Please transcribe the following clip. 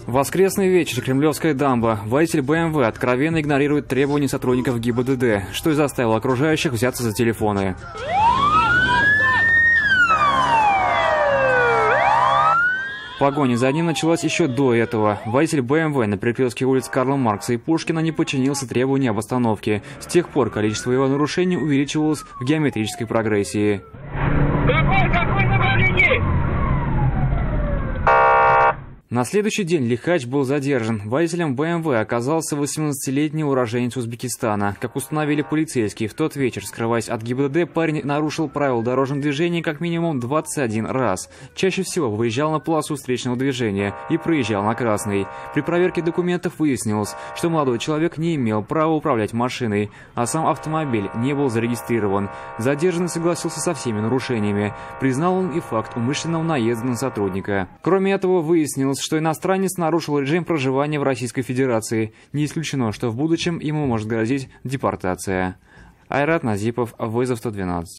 Воскресный вечер, Кремлевская дамба. Водитель БМВ откровенно игнорирует требования сотрудников ГИБДД, что и заставило окружающих взяться за телефоны. Погоня за ним началась еще до этого. Водитель БМВ на перекрестке улиц Карла Маркса и Пушкина не подчинился требованию об остановке. С тех пор количество его нарушений увеличивалось в геометрической прогрессии. Какое направление? На следующий день лихач был задержан. Водителем БМВ оказался 18-летний уроженец Узбекистана. Как установили полицейские, в тот вечер, скрываясь от ГИБДД, парень нарушил правила дорожного движения как минимум 21 раз. Чаще всего выезжал на полосу встречного движения и проезжал на красный. При проверке документов выяснилось, что молодой человек не имел права управлять машиной, а сам автомобиль не был зарегистрирован. Задержанный согласился со всеми нарушениями. Признал он и факт умышленного наезда на сотрудника. Кроме этого, выяснилось, что иностранец нарушил режим проживания в Российской Федерации. Не исключено, что в будущем ему может грозить депортация. Айрат Назипов, вызов 112.